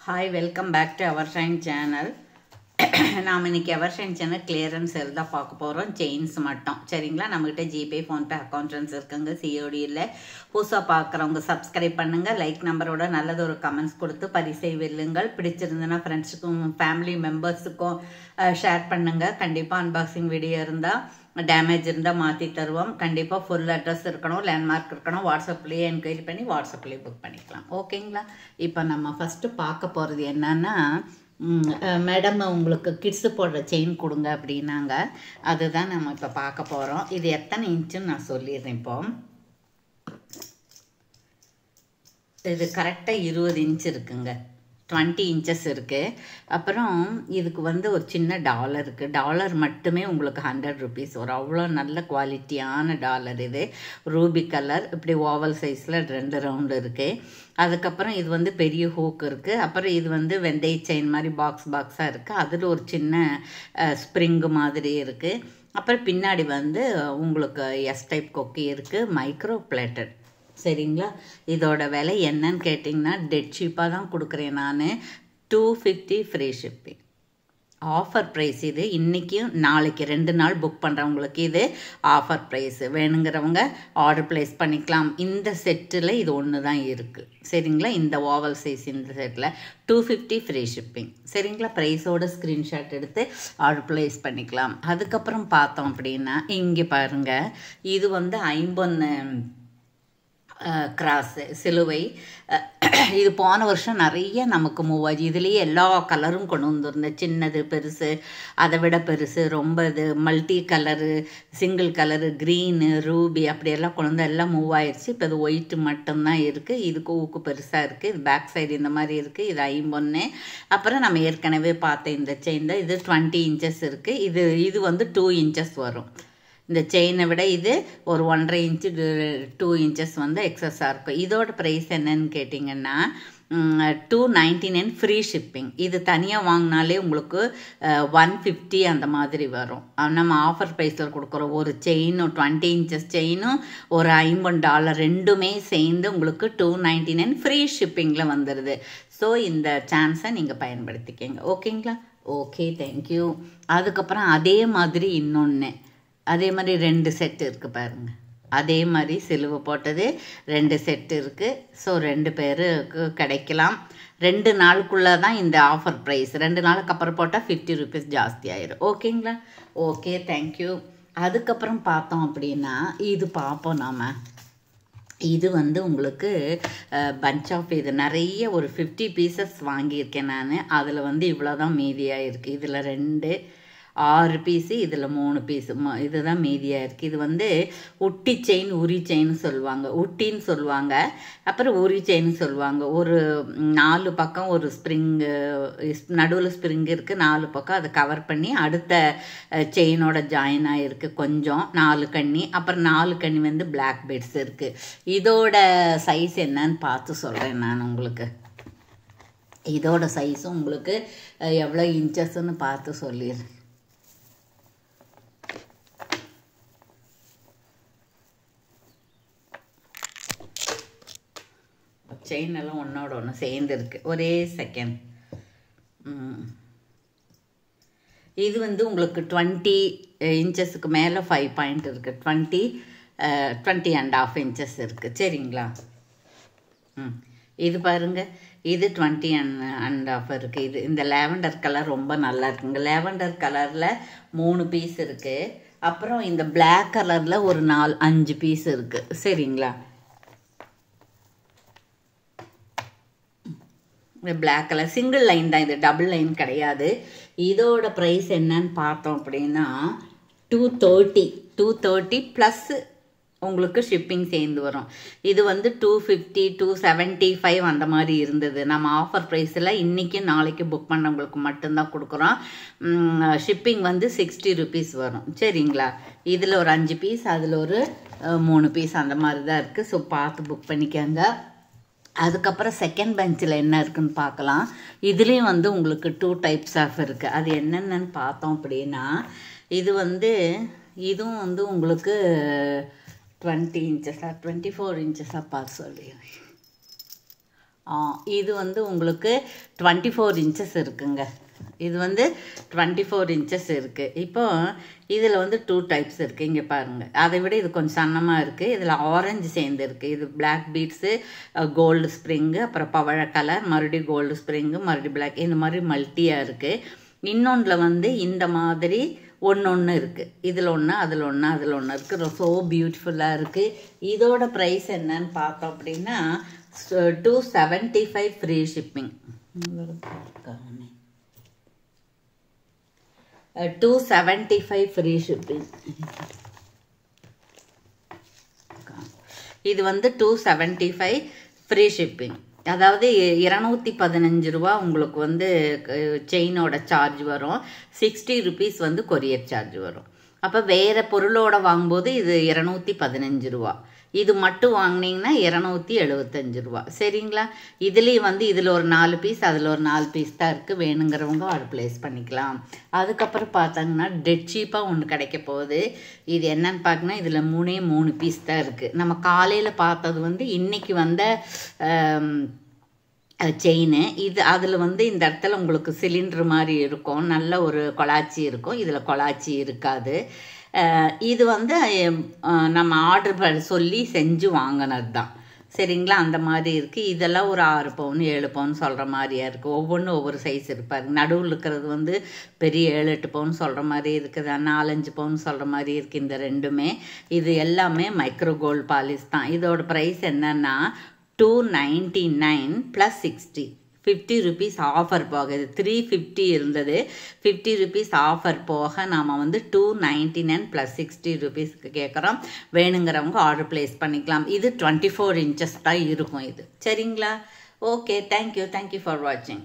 Hi, welcome back to our Shine channel. நாம் இன்னைக்கு Evershine channel clearance sale தான் பார்க்க போகிறோம். செயின்ஸ் மட்டும் சரிங்களா. நம்மகிட்ட ஜிபே ஃபோன்பே அக்கௌண்ட்ஸ் இருக்குங்க. சிஓடி இல்லை. புதுசாக பார்க்குறவங்க சப்ஸ்கிரைப் பண்ணுங்கள். லைக் நம்பரோட நல்லது ஒரு கமெண்ட்ஸ் கொடுத்து பரிசை வெல்லுங்கள். பிடிச்சிருந்ததுன்னா ஃப்ரெண்ட்ஸுக்கும் ஃபேமிலி மெம்பர்ஸுக்கும் ஷேர் பண்ணுங்கள். கண்டிப்பாக அன்பாக்சிங் வீடியோ இருந்தால் டேமேஜ் இருந்தால் மாற்றி தருவோம். கண்டிப்பாக ஃபுல் அட்ரஸ் இருக்கணும், லேண்ட்மார்க் இருக்கணும். வாட்ஸ்அப்லேயே என்கொயரி பண்ணி வாட்ஸ்அப்லேயே புக் பண்ணிக்கலாம். ஓகேங்களா. இப்போ நம்ம ஃபஸ்ட்டு பார்க்க போகிறது என்னன்னா, மேடம் உங்களுக்கு கிட்ஸு போடுற செயின் கொடுங்க அப்படின்னாங்க. அதுதான் நம்ம இப்போ பார்க்க போகிறோம். இது எத்தனை இன்ச்சுன்னு நான் சொல்லிடுறேன். இப்போ இது கரெக்டாக 20 இன்ச் இருக்குங்க. 20 inches இருக்குது. அப்புறம் இதுக்கு வந்து ஒரு சின்ன டாலர் இருக்குது. டாலர் மட்டுமே உங்களுக்கு 100 rupees வரும். அவ்வளோ நல்ல குவாலிட்டியான டாலர் இது. ரூபி கலர், இப்படி ஓவல் சைஸில் 2 ரவுண்டு இருக்குது. அதுக்கப்புறம் இது வந்து பெரிய ஹூக் இருக்குது. அப்புறம் இது வந்து வெந்தய செயின் மாதிரி பாக்ஸாக இருக்குது. அதில் ஒரு சின்ன ஸ்ப்ரிங்கு மாதிரி இருக்குது. அப்புறம் பின்னாடி வந்து உங்களுக்கு எஸ் டைப் கொக்கி இருக்குது, மைக்ரோ பிளேட்டட். சரிங்களா. இதோட விலை என்னன்னு கேட்டிங்கன்னா டெட் சீப்பாக தான் கொடுக்குறேன் நான். 250 ஃப்ரீ ஷிப்பிங். ஆஃபர் ப்ரைஸ் இது. இன்றைக்கும் நாளைக்கு 2 நாள் புக் பண்ணுறவங்களுக்கு இது ஆஃபர் ப்ரைஸு. வேணுங்கிறவங்க ஆர்டர் ப்ளேஸ் பண்ணிக்கலாம். இந்த செட்டில் இது ஒன்று தான் இருக்குது. சரிங்களா. இந்த ஓவல் சைஸ் இந்த செட்டில் 250 ஃப்ரீ ஷிப்பிங். சரிங்களா. ப்ரைஸோட ஸ்க்ரீன்ஷாட் எடுத்து ஆர்டர் ப்ளேஸ் பண்ணிக்கலாம். அதுக்கப்புறம் பார்த்தோம் அப்படின்னா இங்கே பாருங்கள், இது வந்து 50 கிராஸு சிலுவை. இது போன வருஷம் நிறைய நமக்கு மூவ் ஆச்சு. இதுலேயே எல்லா கலரும் கொண்டு வந்துருந்தேன். சின்னது, பெருசு, அதை விட பெருசு, ரொம்ப இது multi colour, single colour, green, Ruby அப்படியெல்லாம் கொண்டு வந்து எல்லாம் மூவ் ஆயிடுச்சு. இப்போ இது ஒயிட்டு மட்டும்தான் இருக்குது. இதுக்கு ஊக்கு பெருசாக இருக்குது. இது பேக் சைடு இந்த மாதிரி இருக்குது. இது 50. அப்புறம் நம்ம ஏற்கனவே பார்த்த இந்த செயின் தான். இது 20 inches இருக்குது. இது வந்து 2 inches வரும். இந்த செயினை விட இது ஒரு 1.5 inch 2 inches வந்து எக்ஸஸாக இருக்கும். இதோட ப்ரைஸ் என்னன்னு கேட்டிங்கன்னா 299 ஃப்ரீ ஷிப்பிங். இது தனியாக வாங்கினாலே உங்களுக்கு 150 அந்த மாதிரி வரும். நம்ம ஆஃபர் ப்ரைஸில் கொடுக்குறோம். ஒரு செயினும் 20 inches செயினும் ஒரு $50 ரெண்டுமே சேர்ந்து உங்களுக்கு 299 ஃப்ரீ ஷிப்பிங்கில் வந்துடுது. ஸோ இந்த சான்ஸை நீங்கள் பயன்படுத்திக்கங்க. ஓகேங்களா. Okay, thank you. அதுக்கப்புறம் அதே மாதிரி இன்னொன்று, அதே மாதிரி 2 செட்டு இருக்குது பாருங்கள். அதே மாதிரி சிலுவை போட்டது 2 செட்டு இருக்குது. ஸோ 2 பேருக்கு கிடைக்கலாம். 2 நாளுக்குள்ளே தான் இந்த ஆஃபர் ப்ரைஸ். 2 நாளுக்கு அப்புறம் போட்டால் 50 rupees ஜாஸ்தி ஆயிடும். ஓகேங்களா. Okay, thank you. அதுக்கப்புறம் பார்த்தோம் அப்படின்னா இது பார்ப்போம் நாம். இது வந்து உங்களுக்கு பஞ்ச் ஆஃப் இது நிறைய ஒரு 50 pieces வாங்கியிருக்கேன் நான். அதில் வந்து இவ்வளோ தான் மீதியாக இருக்குது. இதில் 6 பீஸு, இதில் 3 பீஸு இதுதான் மீதியாக இருக்குது. இது வந்து உட்டி செயின், உரி செயின் சொல்லுவாங்க. உட்டின்னு சொல்லுவாங்க, அப்புறம் உரி செயின் சொல்லுவாங்க. ஒரு 4 பக்கம் ஒரு ஸ்ப்ரிங்கு, நடுவில் ஸ்ப்ரிங்கு இருக்குது. 4 பக்கம் அதை கவர் பண்ணி அடுத்த செயினோட ஜாயின் ஆகிருக்கு. கொஞ்சம் 4 கண்ணி, அப்புறம் 4 கண்ணி வந்து பிளாக் பெட்ஸ் இருக்குது. இதோட சைஸ் என்னன்னு பார்த்து சொல்கிறேன் நான் உங்களுக்கு. இதோட சைஸும் உங்களுக்கு எவ்வளோ இன்ச்சஸ்ன்னு பார்த்து சொல்லிடுறேன். செயின் எல்லாம் ஒன்றோட ஒன்று சேர்ந்துருக்கு. ஒரே செகண்ட். இது வந்து உங்களுக்கு 20 inchesக்கு மேலே 5 point இருக்குது. 20.5 inches இருக்குது. சரிங்களா. இது பாருங்கள், இது 20.5 இருக்குது. இது இந்த லேவண்டர் கலர் ரொம்ப நல்லா இருக்குங்க. லேவண்டர் கலரில் 3 பீஸ் இருக்குது. அப்புறம் இந்த பிளாக் கலரில் ஒரு 4-5 பீஸ் இருக்குது. சரிங்களா. பிளாக் கலர் சிங்கிள் லைன் தான், இது டபுள் லைன் கிடையாது. இதோட ப்ரைஸ் என்னன்னு பார்த்தோம் அப்படின்னா 230 ப்ளஸ் உங்களுக்கு ஷிப்பிங் சேர்ந்து வரும். இது வந்து 250 275 அந்த மாதிரி இருந்தது. நம்ம ஆஃபர் ப்ரைஸில் இன்றைக்கும் நாளைக்கு புக் பண்ணவங்களுக்கு மட்டும்தான் கொடுக்குறோம். ஷிப்பிங் வந்து 60 rupees வரும். சரிங்களா. இதில் ஒரு 5 பீஸ், அதில் ஒரு 3 பீஸ் அந்த மாதிரி தான் இருக்குது. ஸோ பார்த்து புக் பண்ணிக்கோங்க. அதுக்கப்புறம் செகண்ட் பெஞ்சில் என்ன இருக்குன்னு பார்க்கலாம். இதுலேயும் வந்து உங்களுக்கு 2 types ஆஃப் இருக்குது. அது என்னென்னு பார்த்தோம் அப்படின்னா இது வந்து இதுவும் வந்து உங்களுக்கு 20 inches 24 inches பார்த்து சொல்லிடுறேன். இது வந்து உங்களுக்கு 24 இன்ச்சஸ் இருக்குங்க. இது வந்து 24 இன்ச்சஸ் இருக்குது. இப்போ இதில் வந்து 2 டைப்ஸ் இருக்குது. இங்கே பாருங்கள், அதை விட இது கொஞ்சம் சன்னமாக இருக்குது. இதில் ஆரஞ்சு சேர்ந்து இருக்குது. இது பிளாக் பீட்ஸு, கோல்டு ஸ்ப்ரிங்கு, அப்புறம் பவழ கலர், மறுபடியும் கோல்டு ஸ்ப்ரிங்கு, மறுபடியும் பிளாக், இந்த மாதிரி மல்ட்டியாக இருக்குது. இன்னொன்றில் வந்து இந்த மாதிரி ஒன்று இருக்குது. இதில் ஒன்று, அதில் ஒன்று, அதில் ஒன்று இருக்குது. ஸோ பியூட்டிஃபுல்லாக இருக்குது. இதோட ப்ரைஸ் என்னன்னு பார்த்தோம் அப்படின்னா 275 ஃப்ரீ ஷிப்பிங். 275 free shipping. இது வந்து 275 ஃப்ரீ ஷிப்பிங். அதாவது 215 ரூபா உங்களுக்கு வந்து செயினோட சார்ஜ் வரும். 60 ருபீஸ் வந்து கொரியர் சார்ஜ் வரும். அப்போ வேறு பொருளோட வாங்கும்போது இது 215 ரூபா. இது மட்டும் வாங்கினீங்கன்னா 275 ரூபா. சரிங்களா? இதுலேயும் வந்து இதில் ஒரு 4 பீஸ், அதில் ஒரு 4 பீஸ் தான் இருக்குது. வேணுங்கிறவங்க ஆர்டர் ப்ளேஸ் பண்ணிக்கலாம். அதுக்கப்புறம் பார்த்தாங்கன்னா டெட் சீப்பாக ஒன்று கிடைக்க போகுது. இது என்னன்னு பார்க்கணும், இதில் 3 பீஸ் தான் இருக்குது. நம்ம காலையில் பார்த்தது வந்து இன்றைக்கி வந்த செயின். இது அதில் வந்து இந்த இடத்துல உங்களுக்கு சிலிண்டர் மாதிரி இருக்கும், நல்ல ஒரு கொலாச்சி இருக்கும். இதில் கொலாச்சி இருக்காது. இது வந்து நம்ம ஆர்டர் சொல்லி செஞ்சு வாங்கினது தான். சரிங்களா? அந்த மாதிரி இருக்குது. இதெல்லாம் ஒரு 6 பவுன் 7 பவுன் சொல்கிற மாதிரியா இருக்குது. ஒவ்வொன்றும் ஒவ்வொரு சைஸ் இருப்பாரு. நடுவில் இருக்கிறது வந்து பெரிய 7-8 பவுன் சொல்கிற மாதிரி இருக்குது. 4-5 பவுன் சொல்கிற மாதிரி இருக்குது. இந்த ரெண்டுமே இது எல்லாமே மைக்ரோ கோல்டு பாலிஷ் தான். இதோட ப்ரைஸ் என்னன்னா 299 + 60, 50 ருபீஸ் ஆஃபர் போக. இது 350 இருந்தது. 50 ருபீஸ் ஆஃபர் போக நாம் வந்து 299 + 60 ருபீஸ்க்கு கேட்குறோம். வேணுங்கிறவங்க ஆர்டர் ப்ளேஸ் பண்ணிக்கலாம். இது 24 இன்ச்சஸ் தான் இருக்கும் இது. சரிங்களா? ஓகே, தேங்க்யூ ஃபார் வாட்சிங்.